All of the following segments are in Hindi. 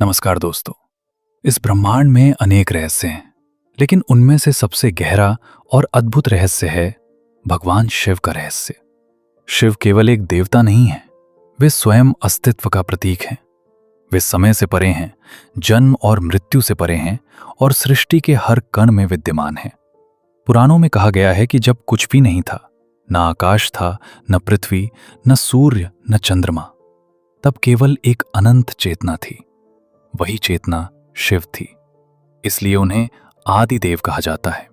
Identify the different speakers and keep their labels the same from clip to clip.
Speaker 1: नमस्कार दोस्तों। इस ब्रह्मांड में अनेक रहस्य हैं, लेकिन उनमें से सबसे गहरा और अद्भुत रहस्य है भगवान शिव का रहस्य। शिव केवल एक देवता नहीं है, वे स्वयं अस्तित्व का प्रतीक हैं। वे समय से परे हैं, जन्म और मृत्यु से परे हैं और सृष्टि के हर कण में विद्यमान हैं। पुराणों में कहा गया है कि जब कुछ भी नहीं था, न आकाश था, न पृथ्वी, न सूर्य, न चंद्रमा, तब केवल एक अनंत चेतना थी। वही चेतना शिव थी, इसलिए उन्हें आदि देव कहा जाता है।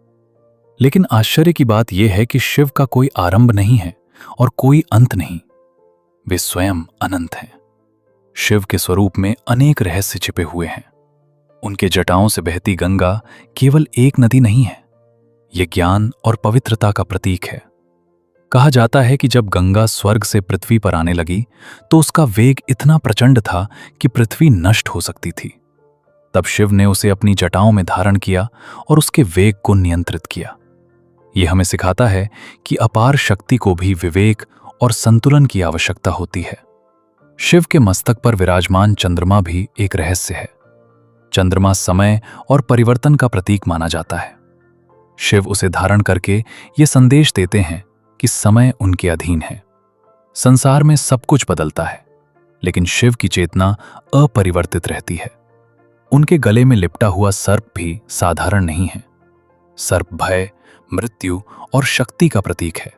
Speaker 1: लेकिन आश्चर्य की बात यह है कि शिव का कोई आरंभ नहीं है और कोई अंत नहीं। वे स्वयं अनंत हैं। शिव के स्वरूप में अनेक रहस्य छिपे हुए हैं। उनके जटाओं से बहती गंगा केवल एक नदी नहीं है, यह ज्ञान और पवित्रता का प्रतीक है। कहा जाता है कि जब गंगा स्वर्ग से पृथ्वी पर आने लगी तो उसका वेग इतना प्रचंड था कि पृथ्वी नष्ट हो सकती थी। तब शिव ने उसे अपनी जटाओं में धारण किया और उसके वेग को नियंत्रित किया। यह हमें सिखाता है कि अपार शक्ति को भी विवेक और संतुलन की आवश्यकता होती है। शिव के मस्तक पर विराजमान चंद्रमा भी एक रहस्य है। चंद्रमा समय और परिवर्तन का प्रतीक माना जाता है। शिव उसे धारण करके ये संदेश देते हैं कि समय उनके अधीन है। संसार में सब कुछ बदलता है, लेकिन शिव की चेतना अपरिवर्तित रहती है। उनके गले में लिपटा हुआ सर्प भी साधारण नहीं है। सर्प भय, मृत्यु और शक्ति का प्रतीक है।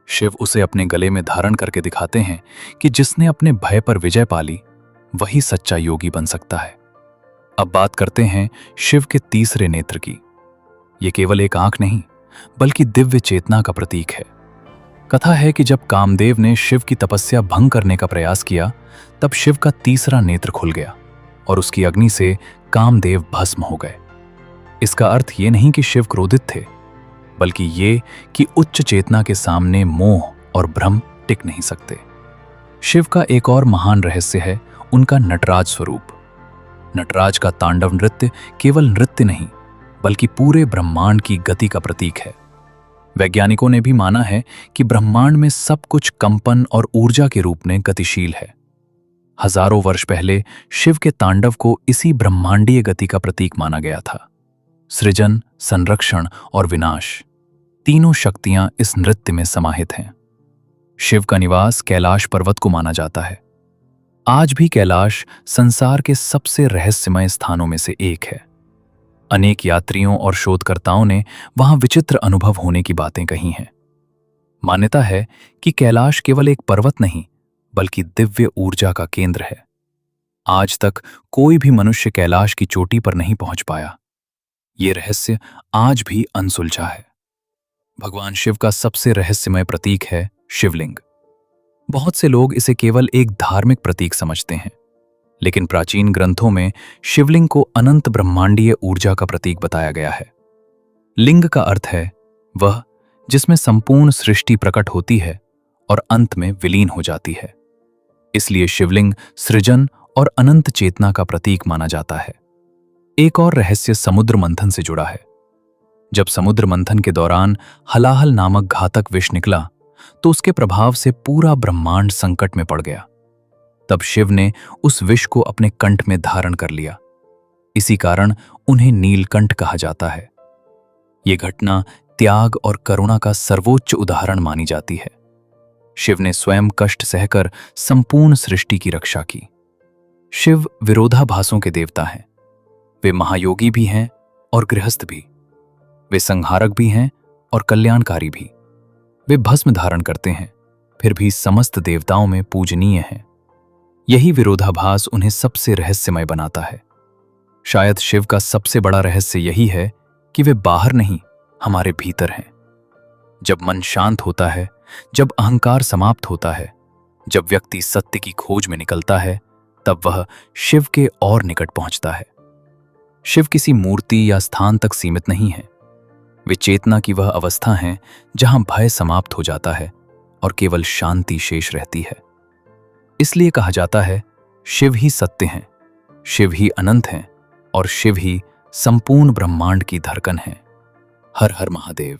Speaker 1: शिव उसे अपने गले में धारण करके दिखाते हैं कि जिसने अपने भय पर विजय पा ली, वही सच्चा योगी बन सकता है। अब बात करते हैं शिव के तीसरे नेत्र की। यह केवल एक आंख नहीं, बल्कि दिव्य चेतना का प्रतीक है। कथा है कि जब कामदेव ने शिव की तपस्या भंग करने का प्रयास किया, तब शिव का तीसरा नेत्र खुल गया और उसकी अग्नि से कामदेव भस्म हो गए। इसका अर्थ ये नहीं कि शिव क्रोधित थे, बल्कि ये कि उच्च चेतना के सामने मोह और भ्रम टिक नहीं सकते। शिव का एक और महान रहस्य है उनका नटराज स्वरूप। नटराज का तांडव नृत्य केवल नृत्य नहीं, बल्कि पूरे ब्रह्मांड की गति का प्रतीक है। वैज्ञानिकों ने भी माना है कि ब्रह्मांड में सब कुछ कंपन और ऊर्जा के रूप में गतिशील है। हजारों वर्ष पहले शिव के तांडव को इसी ब्रह्मांडीय गति का प्रतीक माना गया था। सृजन, संरक्षण और विनाश, तीनों शक्तियां इस नृत्य में समाहित हैं। शिव का निवास कैलाश पर्वत को माना जाता है। आज भी कैलाश संसार के सबसे रहस्यमय स्थानों में से एक है। अनेक यात्रियों और शोधकर्ताओं ने वहां विचित्र अनुभव होने की बातें कही हैं। मान्यता है कि कैलाश केवल एक पर्वत नहीं, बल्कि दिव्य ऊर्जा का केंद्र है। आज तक कोई भी मनुष्य कैलाश की चोटी पर नहीं पहुंच पाया। ये रहस्य आज भी अनसुलझा है। भगवान शिव का सबसे रहस्यमय प्रतीक है शिवलिंग। बहुत से लोग इसे केवल एक धार्मिक प्रतीक समझते हैं, लेकिन प्राचीन ग्रंथों में शिवलिंग को अनंत ब्रह्मांडीय ऊर्जा का प्रतीक बताया गया है। लिंग का अर्थ है वह जिसमें संपूर्ण सृष्टि प्रकट होती है और अंत में विलीन हो जाती है। इसलिए शिवलिंग सृजन और अनंत चेतना का प्रतीक माना जाता है। एक और रहस्य समुद्र मंथन से जुड़ा है। जब समुद्र मंथन के दौरान हलाहल नामक घातक विष निकला, तो उसके प्रभाव से पूरा ब्रह्मांड संकट में पड़ गया। तब शिव ने उस विष को अपने कंठ में धारण कर लिया। इसी कारण उन्हें नीलकंठ कहा जाता है। यह घटना त्याग और करुणा का सर्वोच्च उदाहरण मानी जाती है। शिव ने स्वयं कष्ट सहकर संपूर्ण सृष्टि की रक्षा की। शिव विरोधाभासों के देवता हैं। वे महायोगी भी हैं और गृहस्थ भी। वे संहारक भी हैं और कल्याणकारी भी। वे भस्म धारण करते हैं, फिर भी समस्त देवताओं में पूजनीय हैं। यही विरोधाभास उन्हें सबसे रहस्यमय बनाता है। शायद शिव का सबसे बड़ा रहस्य यही है कि वे बाहर नहीं, हमारे भीतर हैं। जब मन शांत होता है, जब अहंकार समाप्त होता है, जब व्यक्ति सत्य की खोज में निकलता है, तब वह शिव के और निकट पहुंचता है। शिव किसी मूर्ति या स्थान तक सीमित नहीं है। वे चेतना की वह अवस्था है जहां भय समाप्त हो जाता है और केवल शांति शेष रहती है। इसलिए कहा जाता है, शिव ही सत्य हैं, शिव ही अनंत हैं और शिव ही संपूर्ण ब्रह्मांड की धड़कन है। हर हर महादेव।